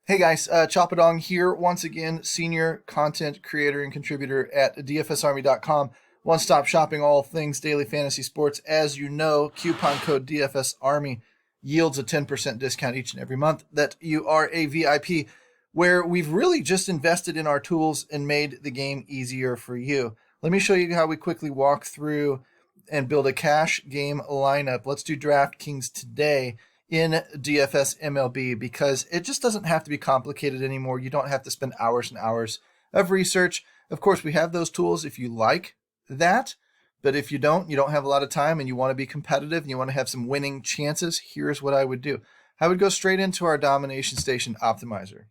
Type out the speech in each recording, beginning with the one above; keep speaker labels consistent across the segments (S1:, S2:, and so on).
S1: Hey guys, Choppadong here once again, senior content creator and contributor at DFSArmy.com. One-stop shopping, all things daily fantasy sports. As you know, coupon code DFSArmy yields a 10% discount each and every month that you are a VIP, where we've really just invested in our tools and made the game easier for you. Let me show you how we quickly walk through and build a cash game lineup. Let's do Draftkings today in DFS MLB because it just doesn't have to be complicated anymore. You don't have to spend hours and hours of research. Of course, we have those tools if you like that, but if you don't have a lot of time and you want to be competitive and you want to have some winning chances, here's what I would do. I would go straight into our Domination Station Optimizer.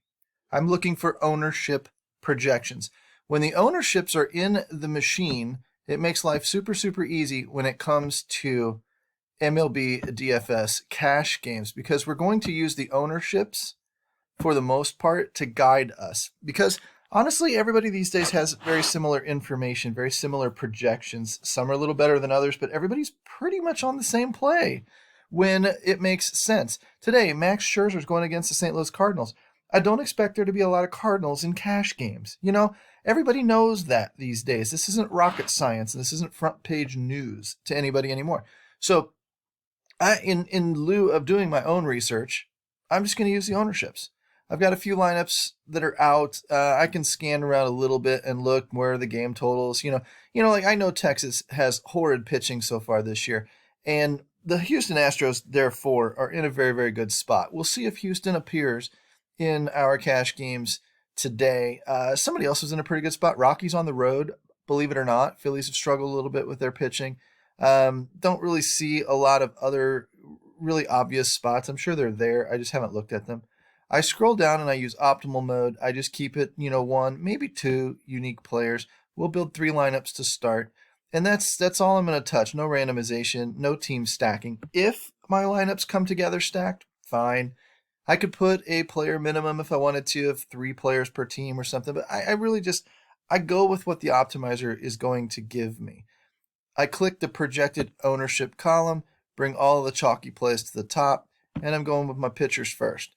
S1: I'm looking for ownership projections. When the ownerships are in the machine, it makes life super, super easy when it comes to MLB DFS cash games because we're going to use the ownerships for the most part to guide us. Because honestly, everybody these days has very similar information, very similar projections. Some are a little better than others, but everybody's pretty much on the same play when it makes sense. Today, Max Scherzer is going against the St. Louis Cardinals. I don't expect there to be a lot of Cardinals in cash games. You know, everybody knows that these days. This isn't rocket science, and this isn't front page news to anybody anymore. So in lieu of doing my own research, I'm just going to use the ownerships. I've got a few lineups that are out. I can scan around a little bit and look where are the game totals. Like I know Texas has horrid pitching so far this year, and the Houston Astros, therefore, are in a very, very good spot. We'll see if Houston appears in our cash games today. Somebody else was in a pretty good spot. Rockies on the road, believe it or not. Phillies have struggled a little bit with their pitching. Don't really see a lot of other really obvious spots. I'm sure they're there. I just haven't looked at them. I scroll down and I use optimal mode. I just keep it, one, maybe two unique players. We'll build 3 lineups to start. And that's all I'm going to touch. No randomization, no team stacking. If my lineups come together stacked, fine. I could put a player minimum if I wanted to of 3 players per team or something. But I really I go with what the optimizer is going to give me. I click the projected ownership column, bring all of the chalky plays to the top, and I'm going with my pitchers first.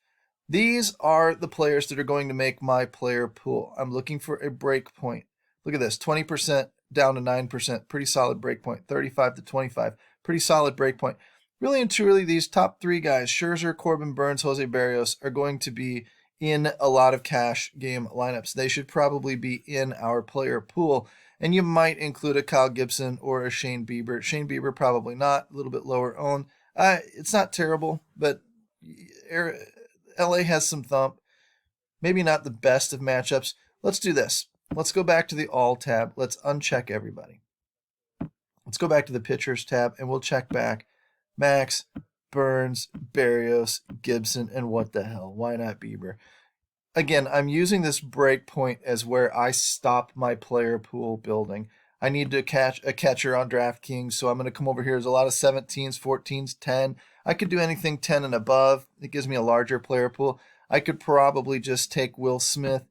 S1: These are the players that are going to make my player pool. I'm looking for a break point. Look at this, 20% down to 9%, pretty solid break point. 35 to 25, pretty solid break point. Really and truly, these top 3 guys, Scherzer, Corbin Burnes, Jose Barrios, are going to be in a lot of cash game lineups. They should probably be in our player pool. And you might include a Kyle Gibson or a Shane Bieber. Shane Bieber probably not, a little bit lower owned. It's not terrible, but LA has some thump. Maybe not the best of matchups. Let's do this. Let's go back to the All tab. Let's uncheck everybody. Let's go back to the Pitchers tab, and we'll check back Max, Burnes, Barrios, Gibson, and what the hell? Why not Bieber? Again, I'm using this breakpoint as where I stop my player pool building. I need to catch a catcher on DraftKings, so I'm going to come over here. There's a lot of 17s, 14s, 10. I could do anything 10 and above. It gives me a larger player pool. I could probably just take Will Smith,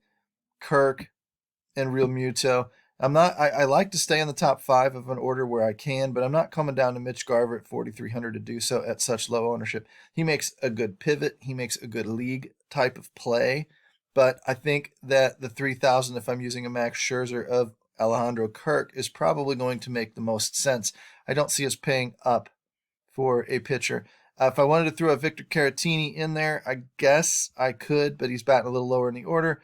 S1: Kirk, and Real Muto. I like to stay in the top 5 of an order where I can, but I'm not coming down to Mitch Garver at 4,300 to do so at such low ownership. He makes a good pivot. He makes a good league type of play. But I think that the 3,000, if I'm using a Max Scherzer of Alejandro Kirk, is probably going to make the most sense. I don't see us paying up for a pitcher. If I wanted to throw a Victor Caratini in there, I guess I could, but he's batting a little lower in the order.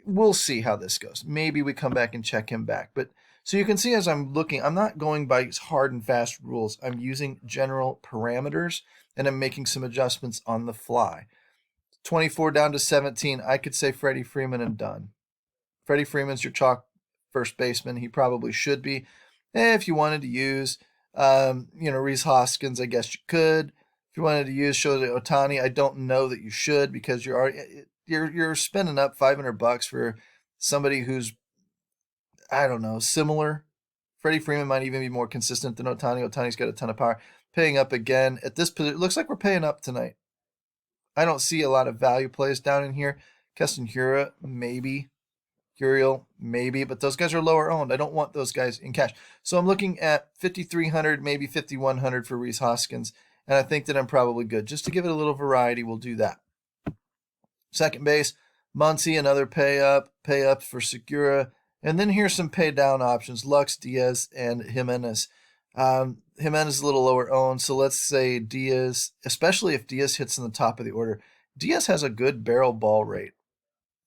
S1: We'll see how this goes. Maybe we come back and check him back. But so you can see as I'm looking, I'm not going by hard and fast rules. I'm using general parameters, and I'm making some adjustments on the fly. 24 down to 17, I could say Freddie Freeman and done. Freddie Freeman's your chalk first baseman. He probably should be. If you wanted to use, Rhys Hoskins, I guess you could. If you wanted to use Shohei Ohtani, I don't know that you should because you're spending up $500 for somebody who's, I don't know, similar. Freddie Freeman might even be more consistent than Ohtani. Ohtani's got a ton of power. Paying up again at this position. It looks like we're paying up tonight. I don't see a lot of value plays down in here. Keston Hiura, maybe. Uriel, maybe. But those guys are lower owned. I don't want those guys in cash. So I'm looking at 5,300, maybe 5,100 for Rhys Hoskins. And I think that I'm probably good. Just to give it a little variety, we'll do that. Second base, Muncy, another pay up for Segura. And then here's some pay down options: Lux, Diaz, and Jimenez. Jimenez is a little lower owned, so let's say Diaz, especially if Diaz hits in the top of the order. Diaz has a good barrel ball rate,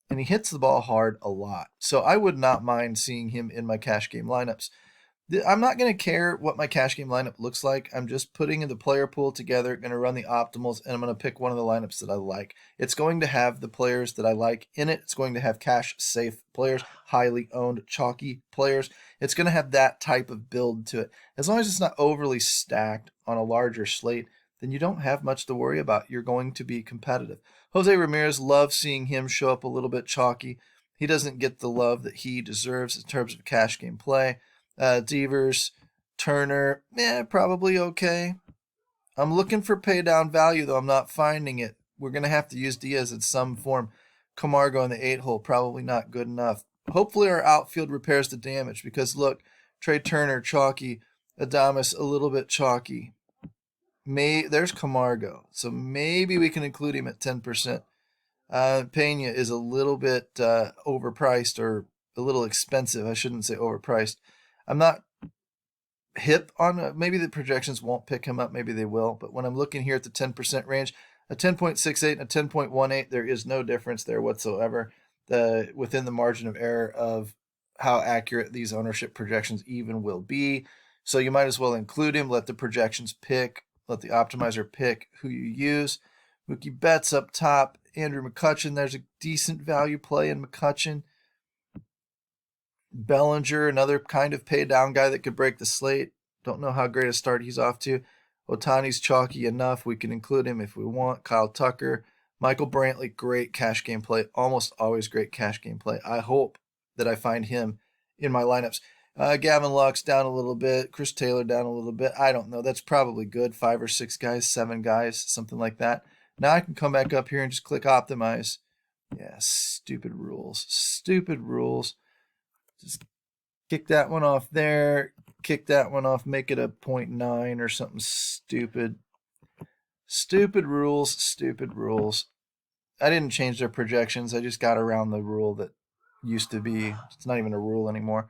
S1: and he hits the ball hard a lot. So I would not mind seeing him in my cash game lineups. I'm not going to care what my cash game lineup looks like. I'm just putting the player pool together, going to run the optimals, and I'm going to pick one of the lineups that I like. It's going to have the players that I like in it. It's going to have cash safe players, highly owned, chalky players. It's going to have that type of build to it. As long as it's not overly stacked on a larger slate, then you don't have much to worry about. You're going to be competitive. Jose Ramirez, love seeing him show up a little bit chalky. He doesn't get the love that he deserves in terms of cash game play. Devers, Turner, probably okay. I'm looking for pay down value, though. I'm not finding it. We're going to have to use Diaz in some form. Camargo in the 8-hole, probably not good enough. Hopefully our outfield repairs the damage, because look, Trey Turner, chalky. Adames, a little bit chalky. There's Camargo, so maybe we can include him at 10%. Pena is a little bit overpriced, or a little expensive. I shouldn't say overpriced. I'm not hip on maybe the projections won't pick him up. Maybe they will. But when I'm looking here at the 10% range, a 10.68 and a 10.18, there is no difference there whatsoever. Within the margin of error of how accurate these ownership projections even will be. So you might as well include him. Let the projections pick. Let the optimizer pick who you use. Mookie Betts up top. Andrew McCutchen. There's a decent value play in McCutchen. Bellinger, another kind of pay down guy that could break the slate. Don't know how great a start he's off to. Otani's chalky enough. We can include him if we want. Kyle Tucker. Michael Brantley, great cash game play. Almost always great cash game play. I hope that I find him in my lineups. Gavin Lux down a little bit. Chris Taylor down a little bit. I don't know. That's probably good. 5 or 6 guys, 7 guys, something like that. Now I can come back up here and just click optimize. Yeah, stupid rules. Stupid rules. Just kick that one off there. Kick that one off. Make it a 0.9 or something stupid. Stupid rules. Stupid rules. I didn't change their projections. I just got around the rule that used to be. It's not even a rule anymore.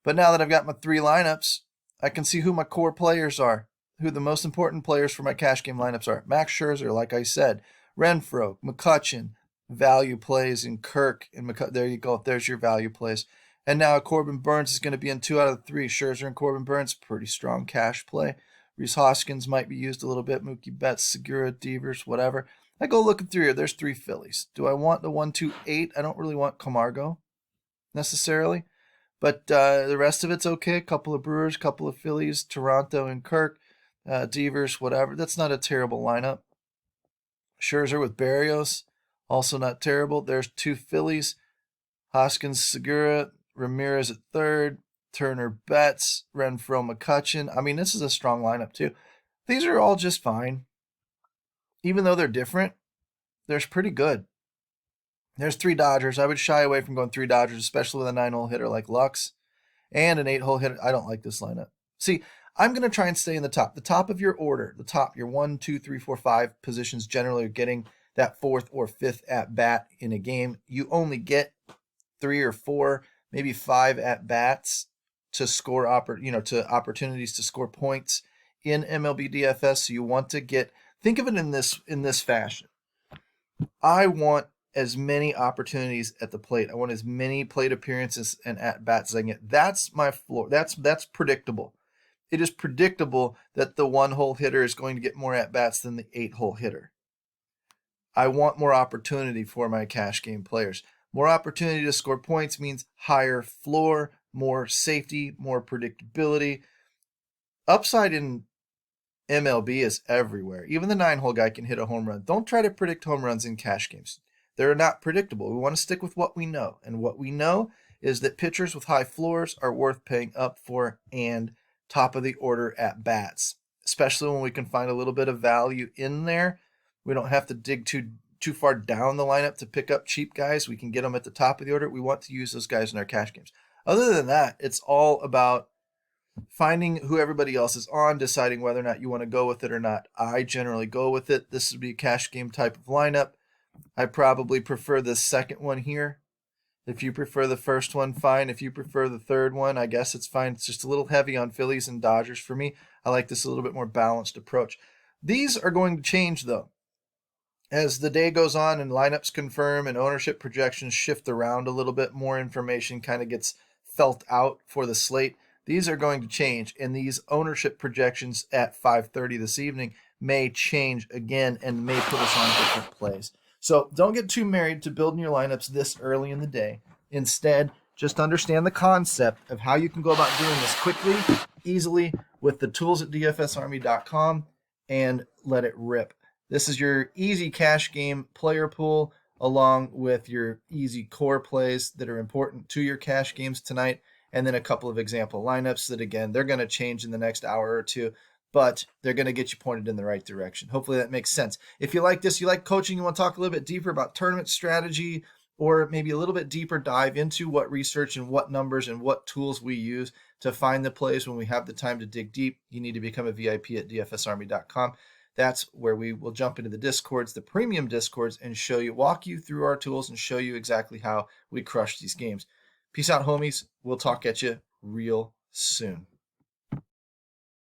S1: But now that I've got my 3 lineups, I can see who my core players are, who the most important players for my cash game lineups are. Max Scherzer, like I said, Renfroe, McCutchen, value plays in Kirk, and there you go. There's your value plays. And now Corbin Burns is going to be in 2 out of the 3. Scherzer and Corbin Burns, pretty strong cash play. Rhys Hoskins might be used a little bit. Mookie Betts, Segura, Devers, whatever. I go looking through here. There's 3 Phillies. Do I want the 1, 2, 8? I don't really want Camargo necessarily. But the rest of it's okay. A couple of Brewers, a couple of Phillies, Toronto and Kirk, Devers, whatever. That's not a terrible lineup. Scherzer with Berrios, also not terrible. There's 2 Phillies. Hoskins, Segura, Ramirez at 3rd, Turner, Betts, Renfroe, McCutchen. I mean, this is a strong lineup too. These are all just fine. Even though they're different, they're pretty good. There's 3 Dodgers. I would shy away from going 3 Dodgers, especially with a 9-hole hitter like Lux and an 8-hole hitter. I don't like this lineup. See, I'm going to try and stay in the top. The top of your order, your 1, 2, 3, 4, 5 positions generally are getting that 4th or 5th at bat in a game. You only get 3 or 4, maybe 5 at bats to score to opportunities to score points in MLB DFS. So you want to think of it in this fashion. I want as many opportunities at the plate. I want as many plate appearances and at bats as I can get. That's my floor. That's predictable. It is predictable that the 1-hole hitter is going to get more at bats than the 8-hole hitter. I want more opportunity for my cash game players. More opportunity to score points means higher floor, more safety, more predictability. Upside in MLB is everywhere. Even the 9-hole guy can hit a home run. Don't try to predict home runs in cash games. They're not predictable. We want to stick with what we know. And what we know is that pitchers with high floors are worth paying up for and top of the order at bats, especially when we can find a little bit of value in there. We don't have to dig too far down the lineup to pick up cheap guys. We can get them at the top of the order. We want to use those guys in our cash games. Other than that, it's all about finding who everybody else is on, deciding whether or not you want to go with it or not. I generally go with it. This would be a cash game type of lineup. I probably prefer the second one here. If you prefer the first one, fine. If you prefer the third one, I guess it's fine. It's just a little heavy on Phillies and Dodgers for me. I like this a little bit more balanced approach. These are going to change, though. As the day goes on and lineups confirm and ownership projections shift around a little bit, more information kind of gets felt out for the slate. These are going to change, and these ownership projections at 5:30 this evening may change again and may put us on different plays. So don't get too married to building your lineups this early in the day. Instead, just understand the concept of how you can go about doing this quickly, easily, with the tools at dfsarmy.com, and let it rip. This is your easy cash game player pool, along with your easy core plays that are important to your cash games tonight, and then a couple of example lineups that, again, they're going to change in the next hour or two, but they're going to get you pointed in the right direction. Hopefully that makes sense. If you like this, you like coaching, you want to talk a little bit deeper about tournament strategy, or maybe a little bit deeper dive into what research and what numbers and what tools we use to find the plays when we have the time to dig deep, you need to become a VIP at dfsarmy.com. That's where we will jump into the Discords, the premium Discords, and walk you through our tools and show you exactly how we crush these games. Peace out, homies. We'll talk at you real soon.